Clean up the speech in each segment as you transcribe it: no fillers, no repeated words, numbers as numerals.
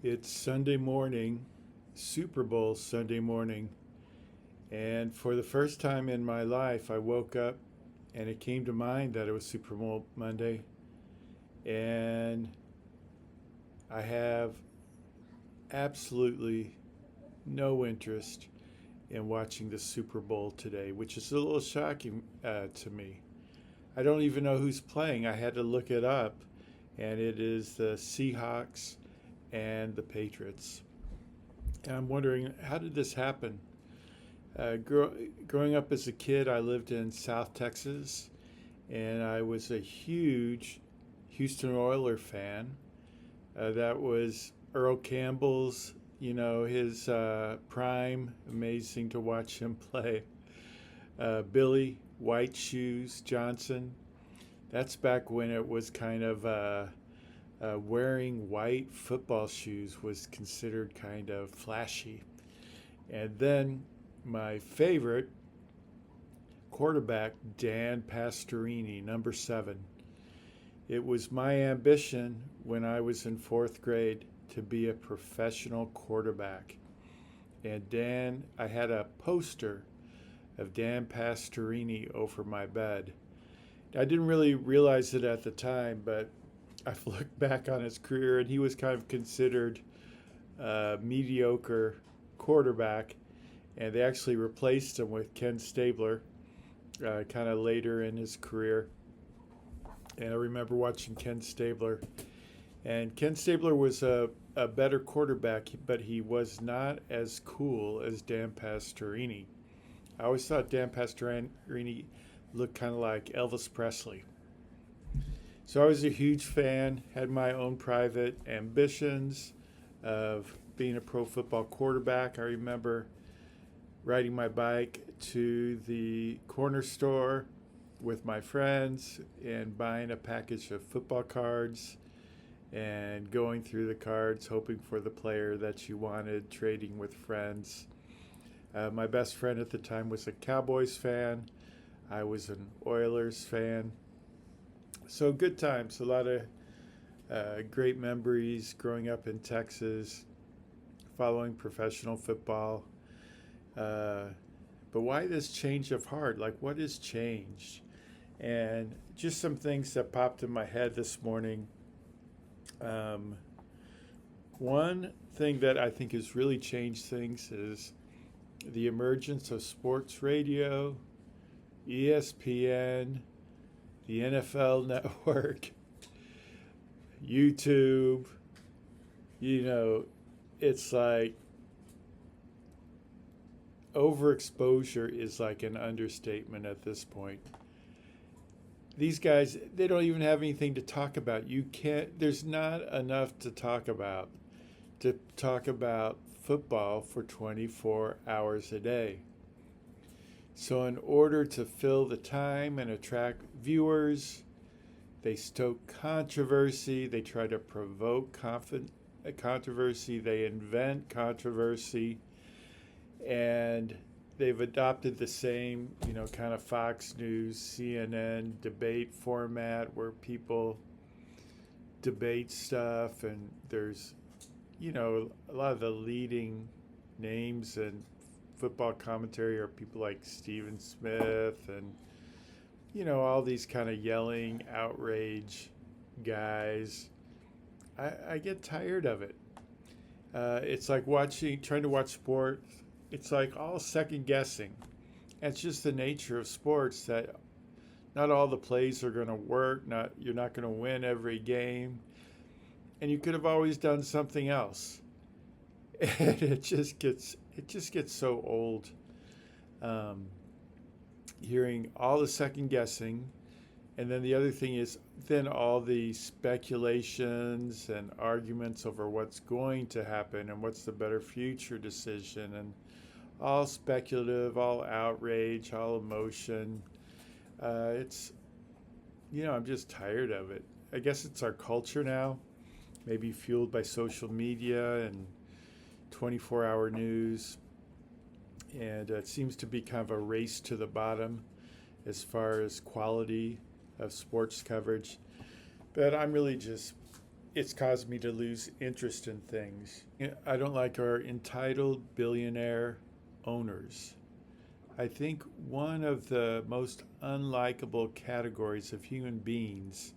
It's Sunday morning, Super Bowl Sunday morning, and for the first time in my life, I woke up and it came to mind that it was Super Bowl Monday, and I have absolutely no interest in watching the Super Bowl today, which is a little shocking to me. I don't even know who's playing. I had to look it up, and it is the Seahawks and the Patriots. And I'm wondering, how did this happen? Growing up as a kid, I lived in South Texas, and I was a huge Houston Oilers fan. That was Earl Campbell's, his prime. Amazing to watch him play. Billy White Shoes Johnson. That's back when it was kind of wearing white football shoes was considered kind of flashy. And then my favorite quarterback, Dan Pastorini, number 7. It was my ambition when I was in 4th grade to be a professional quarterback. And I had a poster of Dan Pastorini over my bed. I didn't really realize it at the time, but I've looked back on his career, and he was kind of considered a mediocre quarterback, and they actually replaced him with Ken Stabler kind of later in his career. And I remember watching Ken Stabler, and Ken Stabler was a better quarterback, but he was not as cool as Dan Pastorini. I always thought Dan Pastorini looked kind of like Elvis Presley. So I was a huge fan, had my own private ambitions of being a pro football quarterback. I remember riding my bike to the corner store with my friends and buying a package of football cards and going through the cards, hoping for the player that you wanted, trading with friends. My best friend at the time was a Cowboys fan. I was an Oilers fan. So good times, a lot of great memories growing up in Texas, following professional football. But why this change of heart? Like, what has changed? And just some things that popped in my head this morning. One thing that I think has really changed things is the emergence of sports radio, ESPN, the NFL network, YouTube. It's like overexposure is like an understatement at this point. These guys, they don't even have anything to talk about. There's not enough to talk about football for 24 hours a day. So in order to fill the time and attract viewers, they stoke controversy, they try to provoke controversy, they invent controversy, and they've adopted the same, kind of Fox News, CNN debate format where people debate stuff, and there's, a lot of the leading names and football commentary are people like Stephen Smith and all these kind of yelling outrage guys. I get tired of it. It's like trying to watch sport. It's like all second guessing. It's just the nature of sports that not all the plays are going to work. You're not going to win every game, and you could have always done something else. And it just gets so old, hearing all the second guessing. And then the other thing is then all the speculations and arguments over what's going to happen and what's the better future decision, and all speculative, all outrage, all emotion. It's I'm just tired of it. I guess it's our culture now, maybe fueled by social media and 24-hour news, and it seems to be kind of a race to the bottom as far as quality of sports coverage. But I'm really just it's caused me to lose interest in things. I don't like our entitled billionaire owners. I think one of the most unlikable categories of human beings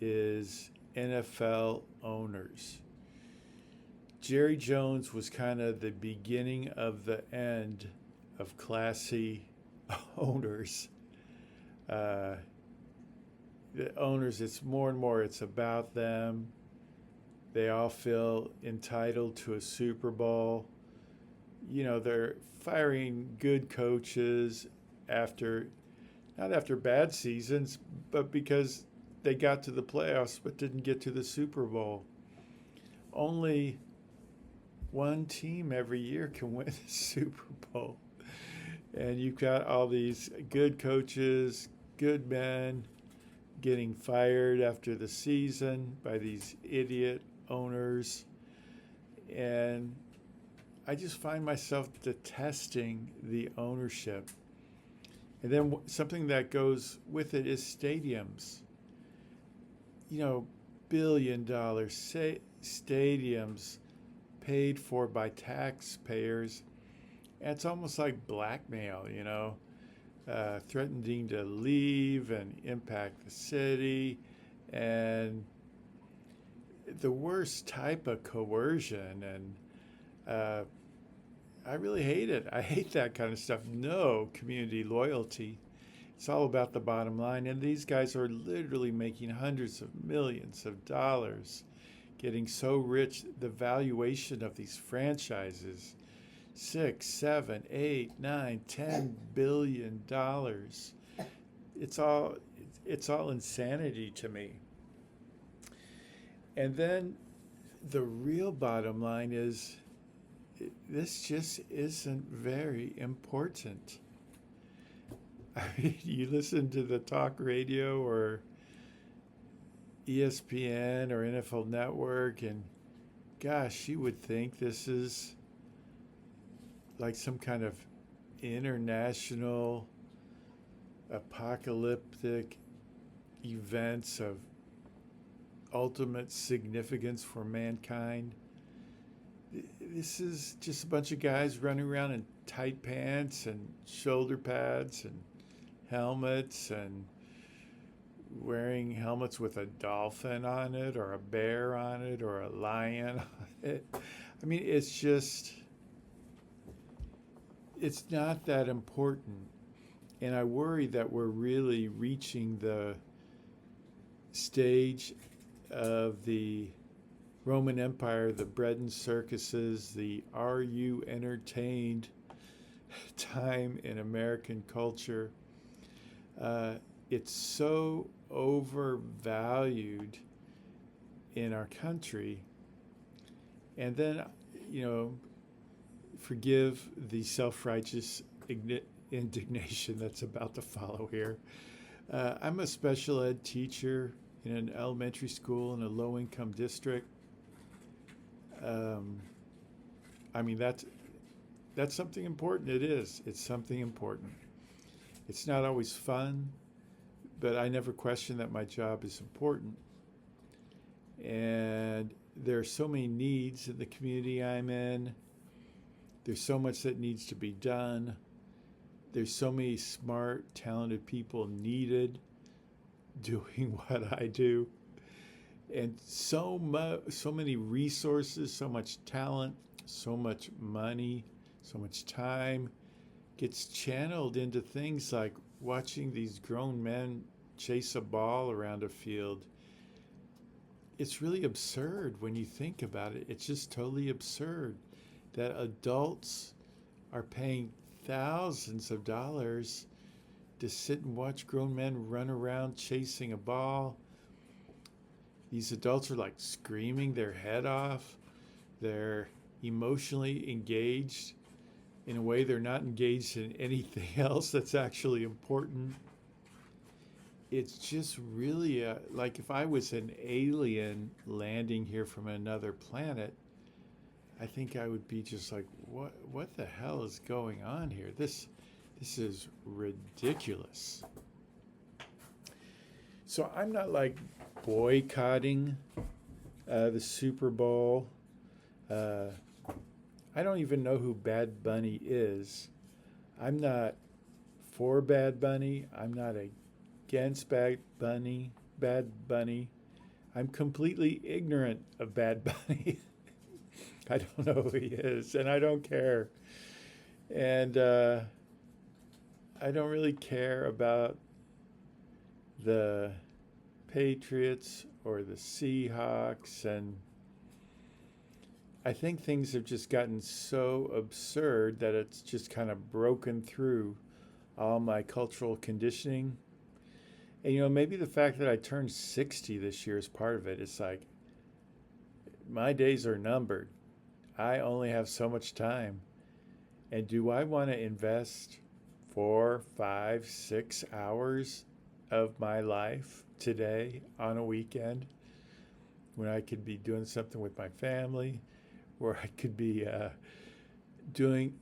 is NFL owners. Jerry Jones was kind of the beginning of the end of classy owners. The owners, it's more and more, it's about them. They all feel entitled to a Super Bowl. They're firing good coaches not after bad seasons, but because they got to the playoffs but didn't get to the Super Bowl. Only one team every year can win the Super Bowl. And you've got all these good coaches, good men getting fired after the season by these idiot owners. And I just find myself detesting the ownership. And then something that goes with it is stadiums. $1 billion stadiums paid for by taxpayers. And it's almost like blackmail, threatening to leave and impact the city. And the worst type of coercion. And I really hate it. I hate that kind of stuff. No community loyalty. It's all about the bottom line. And these guys are literally making hundreds of millions of dollars, getting so rich. The valuation of these franchises, 6, 7, 8, 9, $10 billion. It's all insanity to me. And then the real bottom line is this just isn't very important. I mean, you listen to the talk radio or ESPN or NFL Network, and gosh, you would think this is like some kind of international apocalyptic events of ultimate significance for mankind. This is just a bunch of guys running around in tight pants and shoulder pads and helmets and wearing helmets with a dolphin on it or a bear on it or a lion on it. I mean, it's not that important. And I worry that we're really reaching the stage of the Roman Empire, the bread and circuses, the are you entertained time in American culture. It's so overvalued in our country. And then, forgive the self-righteous indignation that's about to follow here. I'm a special ed teacher in an elementary school in a low-income district. I mean, that's something important. It is. It's something important. It's not always fun, but I never question that my job is important. And there are so many needs in the community I'm in. There's so much that needs to be done. There's so many smart, talented people needed doing what I do. And so many resources, so much talent, so much money, so much time gets channeled into things like watching these grown men chase a ball around a field. It's really absurd when you think about it. It's just totally absurd that adults are paying thousands of dollars to sit and watch grown men run around chasing a ball. These adults are like screaming their head off. They're emotionally engaged in a way they're not engaged in anything else that's actually important. It's just really like if I was an alien landing here from another planet, I think I would be just like, what the hell is going on here? This is ridiculous. So I'm not like boycotting The Super Bowl. Uh, I don't even know who Bad Bunny is. I'm not for Bad Bunny. I'm not against Bad Bunny. Bad Bunny. I'm completely ignorant of Bad Bunny. I don't know who he is, and I don't care. And I don't really care about the Patriots or the Seahawks. And I think things have just gotten so absurd that it's just kind of broken through all my cultural conditioning. And maybe the fact that I turned 60 this year is part of it. It's like my days are numbered. I only have so much time. And do I want to invest 4, 5, 6 hours of my life today on a weekend when I could be doing something with my family, where I could be doing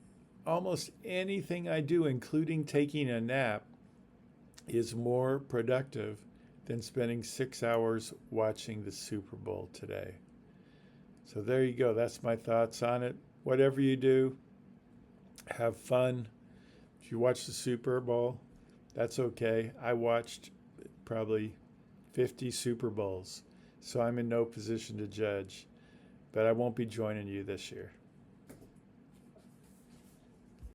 almost anything I do, including taking a nap, is more productive than spending 6 hours watching the Super Bowl today. So there you go. That's my thoughts on it. Whatever you do, have fun. If you watch the Super Bowl, that's okay. I watched probably 50 Super Bowls, so I'm in no position to judge, but I won't be joining you this year.